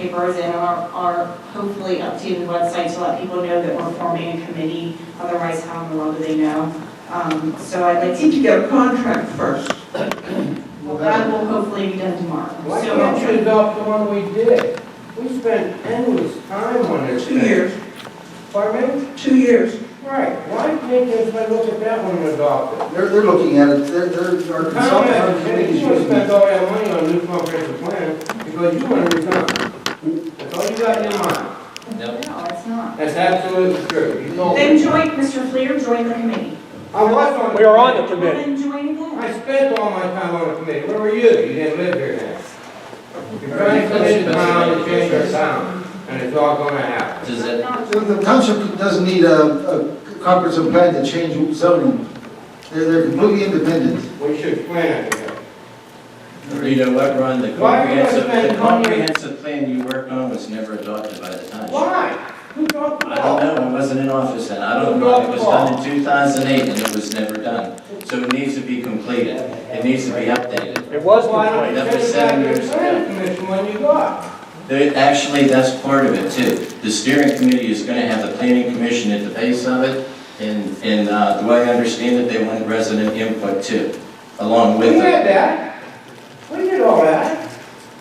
newspapers and our hopefully updated website to let people know that we're forming a committee. Otherwise, how in the world do they know? So I'd like Need to to get a contract first. well, that will hopefully be done tomorrow. Why So can't you adopt the one we did? We spent endless time on this. 2 years. Pardon me? 2 years. Right, why can't you just look at that one and adopt it? They're looking at it, our Tom consultant. hasn't, you want to spend all that money on a new comprehensive plan because you want to resign. That's all you got in your mind. no, it's not. That's absolutely true. You know. Then join, Mr. Fleer, join the committee. I was on the We are on the Well, committee. then join again. I spent all my time on the committee. Where were you? You didn't live here now. You're trying to come into town and change our town, and it's all gonna happen. Does it, The township doesn't need a comprehensive plan to change zoning. They're completely independent. We should explain it to you. you know what, Ron, the Why are you gonna spend money? comprehensive plan you worked on was never adopted by the township. Why? Who dropped the I don't ball? know, I wasn't in office then, I don't know, it was done in 2008 and it was never done. So it needs to be completed, it needs to be updated. It was Why don't you That send was it back 7 to years the ago. planning commission when you got? Actually, that's part of it too. The steering committee is gonna have the planning commission at the base of it, and the way I understand it, they want resident input too, along We with did it. that. We did all that.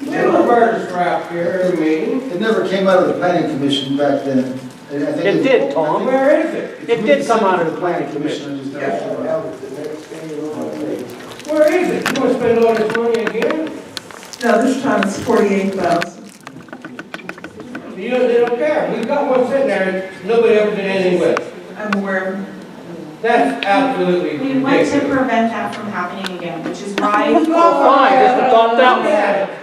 We did a murder trap here every meeting. It never came out of the planning commission back then. And I think It did, Tom. Where is it? It did come out of the planning commission. I just never saw it. Where is it? You want to spend all this money again? Now, this time it's 48,000. You know, they don't care. We've got one sitting there, nobody ever did anything with it. I'm aware. That's absolutely We want to ridiculous. prevent that from happening again, which is why. Fine, just adopt that one. Yeah.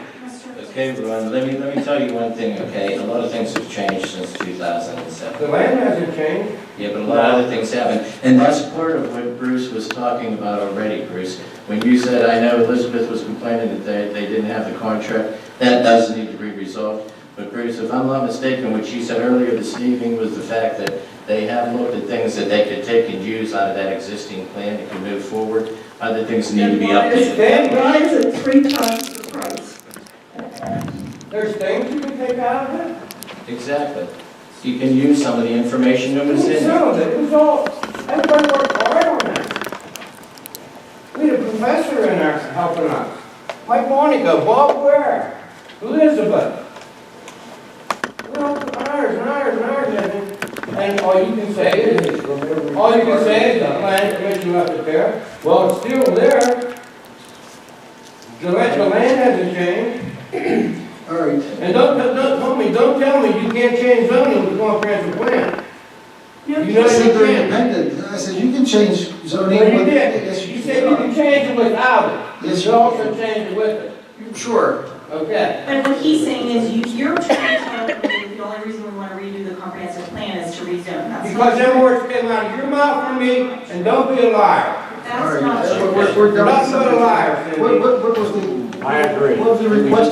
Okay, Ron, let me tell you one thing, okay? A lot of things have changed since 2007. The land hasn't changed. Yeah, but a lot of other things happen. And that's part of what Bruce was talking about already, Bruce. When you said, I know Elizabeth was complaining that they didn't have the contract, that does need to be resolved. But Bruce, if I'm not mistaken, what you said earlier this evening was the fact that they have looked at things that they could take and use out of that existing plan that can move forward. Other things need to be updated. Why is it 3 times the price? There's things you can take out of it. Exactly. You can use some of the information that was in there. Some of it was all, everybody worked hard on that. We had a professor in there helping us. Mike Monica, Bob Ware, Elizabeth. We all put hours and hours and hours in it. And all you can say is the planning commission left it there. Well, it's still there. The land hasn't changed. All right. And don't tell me you can't change zoning with a comprehensive plan. You know I you said they're can. independent. I said you can change zoning. Well, you but- did. Yes, You said you can change it without it. Yes, You you also change it with it. Sure. Okay. But what he's saying is you're trying to tell me the only reason we want to redo the comprehensive plan is to rezone. That's Because not them true. words came out of your mouth from me, and don't be a liar. All That's right. not true. We're done with Nothing but a liar, something. Cindy. What was the? I agree. What was the request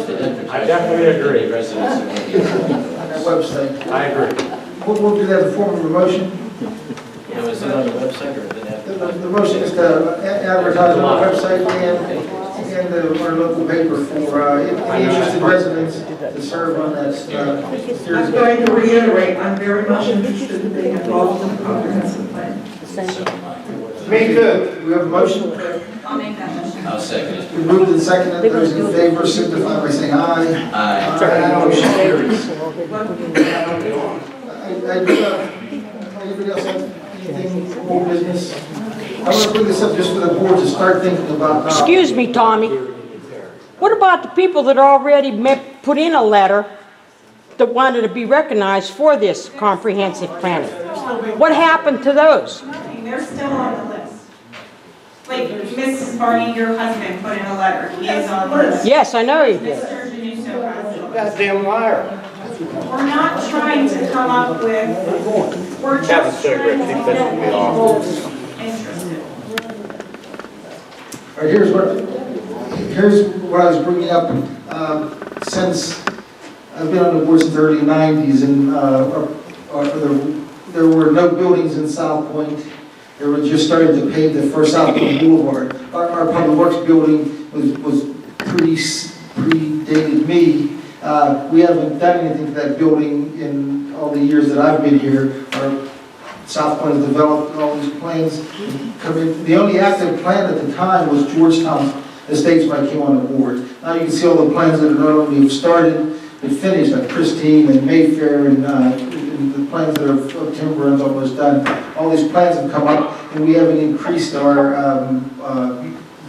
I definitely agree. Residents of Indiana. on that website? I agree. We'll do that in the form of a motion. Was it on the website or did it have? The motion is to advertise on our website and our local paper for any interested residents to serve on that. I'm going to reiterate, I'm very much interested in being involved in the comprehensive plan. Me too. We have a motion. I'll make that motion. I'll second it. We moved and seconded. Those in favor signify by saying aye. Aye. Motion carries. I I do anybody else have anything more business? I want to bring this up just for the board to start thinking about. Excuse me, Tommy. What about the people that already put in a letter that wanted to be recognized for this comprehensive planning? What happened to those? Nothing, they're still on the list. Like Mrs. Barney, your husband, put in a letter, he is on the list. Yes, I know you did. Mr. Januso has it. Goddamn liar. We're not trying to come up with, we're just trying to get people interested. All right, here's what I was bringing up. Since I've been on the board since the early 90s, and there were no buildings in South Point. They were just starting to pave the first South Point Boulevard. Our public works building was predated me. We haven't done anything to that building in all the years that I've been here. Our South Point has developed all these plans. The only active plan at the time was Georgetown Estates when I came on the board. Now you can see all the plans that are not only started, but finished, like Pristine and Mayfair and the plans that are timber runs almost done. All these plans have come up, and we haven't increased our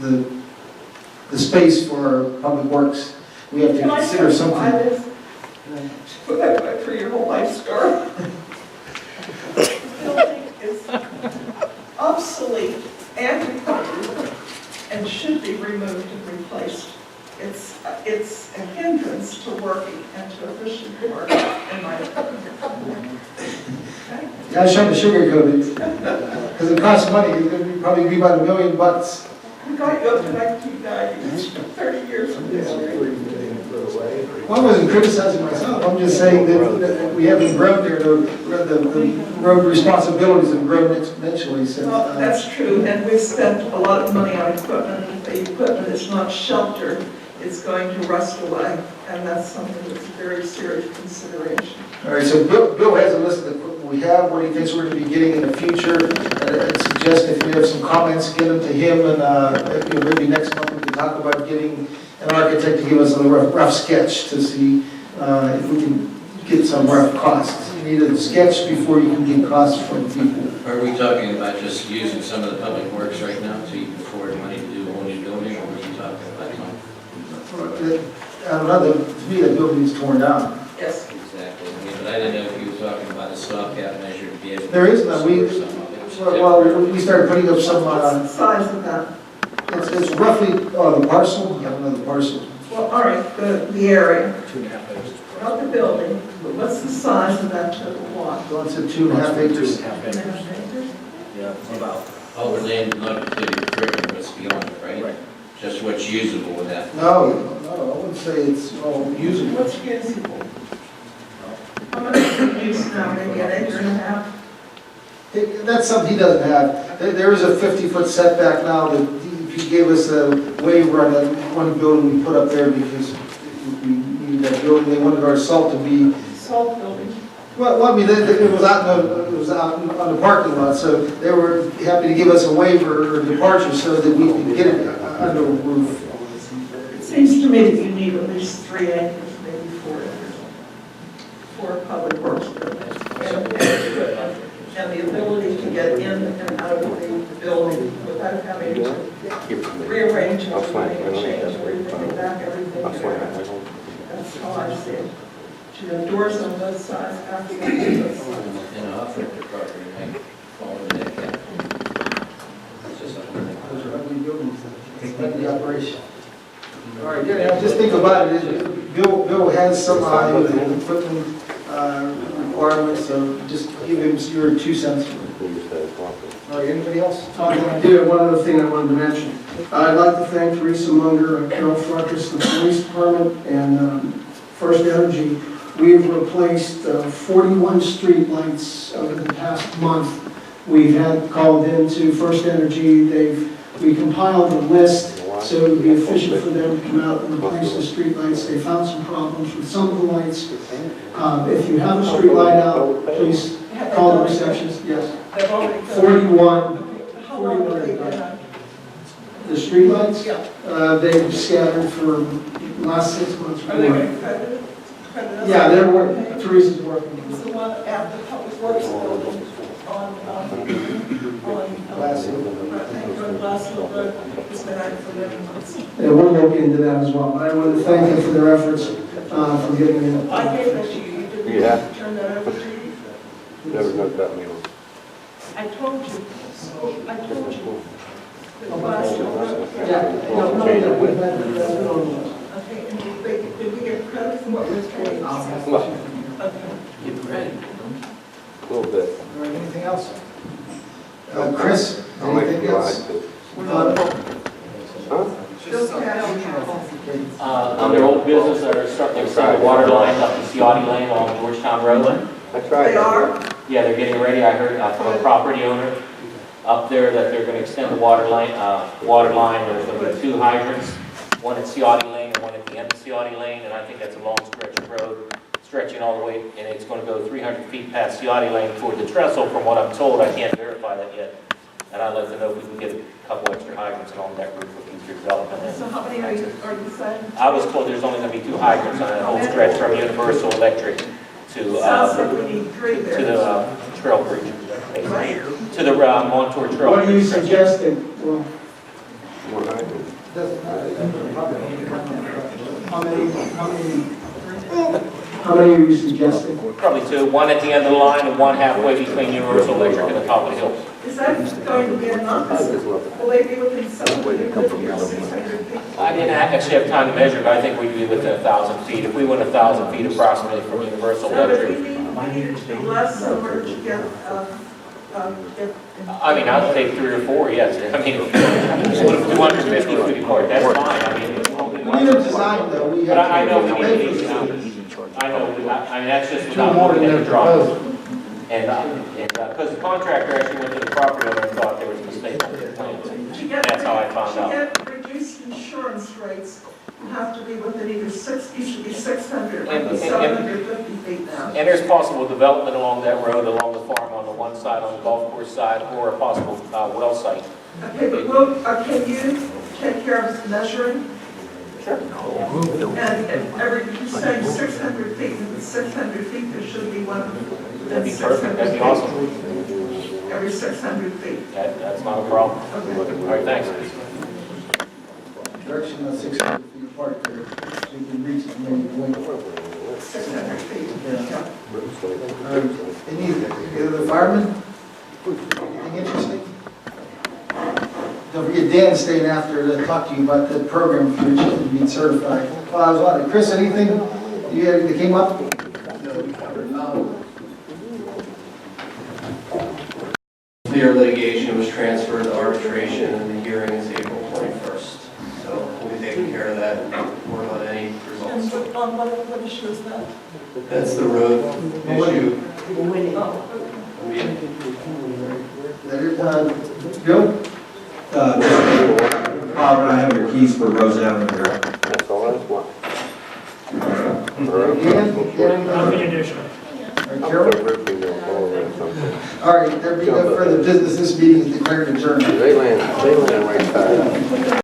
the space for our public works. We have to consider something. For your whole life story. The building is obsolete, antiquated, and should be removed and replaced. It's a hindrance to working and to efficient work, in my opinion. Yeah, I was trying to sugarcoat it, because it costs money. It would probably be about $1 million. We got you up to 1990, 30 years of history. Well, I wasn't criticizing myself. I'm just saying that we haven't grown there. The road responsibilities have grown exponentially since. Well, that's true, and we've spent a lot of money on equipment. If the equipment is not sheltered, it's going to rust away, and that's something that's a very serious consideration. All right, so Bill has a list of equipment we have, what he thinks we're going to be getting in the future. I'd suggest if you have some comments, get them to him, and maybe next month we can talk about getting an architect to give us a rough sketch to see if we can get some rough costs. You need a sketch before you can get costs from people. Are we talking about just using some of the public works right now so you can afford money to do a whole new building, or are you talking about time? I don't know, to me that building is torn down. Yes. Exactly. I mean, but I didn't know if you were talking about a stopgap measure to be able to. There is none. We started putting up some, What's the size of that? it's roughly, the parcel, I don't know the parcel. Well, all right, the area. Not the building, but what's the size of that total lot? So it's at 2.5 acres. 2.5 acres? Yeah, about. All we're laying, not including the brick and what's beyond it, right? Right. Just what's usable with that. No, I wouldn't say it's all usable. What's usable? How much is it used now, maybe an acre and a half? That's something he doesn't have. There is a 50-foot setback now that he gave us a waiver on that one building we put up there because we needed that building. They wanted our salt to be, Salt building. well, I mean, it was out on the parking lot, so they were happy to give us a waiver or departure so that we could get it under a roof. It seems to me that you need at least 3 acres, maybe 4 acres, for a public works building. And the ability to get in and out of the building without having to rearrange everything, change everything, back everything. That's how I see it. You have doors on both sides, access on both sides. And I'll affect the property, might fall into that category. It's just something to Those are ugly buildings. It's like the operation. All right, just think about it. Bill has some equipment requirements, so just give him your 2 cents. All right, anybody else? I do have one other thing I wanted to mention. I'd like to thank Teresa Munger and Carol Frontis, the police department, and First Energy. We've replaced 41 street lights over the past month. We've had called into First Energy. We compiled a list so it would be efficient for them to come out and replace the street lights. They found some problems with some of the lights. If you have a street light out, please call the receptionist. Yes. They've already. 41. How long have they been on? The streetlights? Yeah. They've scattered for the last 6 months. Are they going to credit it? Yeah, they're working, Teresa's working. It's the one at the Public Works building on Glass Hill. Glass Hill Road. It's been out for many months. And we'll look into that as well. But I want to thank them for their efforts, for getting it. I gave that to you. You didn't turn that over to you. Never got that meal. I told you. I told you. The Glass Hill Road. No, we've had, Okay, and did we get credit for what was paid? Okay. A little bit. All right, anything else? Chris, I'll make anything it else? Just Under old business, they're starting to extend the water line up to Ciotti Lane along Georgetown Road. I tried. They are? Yeah, they're getting ready. I heard from a property owner up there that they're going to extend the water line. There's going to be 2 hydrants, one at Ciotti Lane and one at the end of Ciotti Ciotti Lane, and I think that's a long stretch of road, stretching all the way, and it's going to go 300 feet past Ciotti Lane toward the trestle, from what I'm told. I can't verify that yet. And I'd like to know if we can get a couple extra hydrants along that route for future development. So how many are you saying? I was told there's only going to be 2 hydrants on that whole stretch from Universal Electric to Sounds like we need 3 there. to the trail bridge, to the Montour Trail. What are you Bridge. suggesting? Well, One hydrant. how many are you suggesting? Probably 2, one at the end of the line and one halfway between Universal Electric and the top of the hill. Is that going to be enough? Will they be within 750 or 600 feet? I didn't actually have time to measure, but I think we'd be within 1,000 feet. If we went 1,000 feet approximately from Universal No, but Electric, we need it to be less in order to get. I mean, I'd say 3 or 4, yes. I mean, 250 feet apart, that's fine. I mean, We need a design though, we but have to. I know we need these. I know, I mean, that's just without looking at the drawings. And, because the contractor actually went to the property owner and thought there was a mistake on their plans. That's how I found out. To get reduced insurance rates, you have to be within either 60, should be 600, And- or 750 feet now. And there's possible development along that road, along the farm on the one side, on the golf course side, or a possible well site. Okay, but can you take care of measuring? Sure. And you're saying 600 feet, if it's 600 feet, there should be one. That'd be perfect, that'd be awesome. Every 600 feet. That's not a problem. Okay. All right, thanks. Direction of 600 feet apart there, so you can reach the main point. 600 feet. Any other firemen? Anything interesting? Don't forget Dan's staying after to talk to you about the program for which you're being certified. Well, I was wondering, Chris, anything you had that came up? Their litigation was transferred to arbitration and the hearing is April 21st. So we'll be taking care of that before let any And results. what issue is that? That's the road issue. Oh, Bill? Bob, I have your keys for Rose Avenue here. That's all I want. Dan? Carol? All right, there being no further business, this meeting is declared adjourned. They land right side.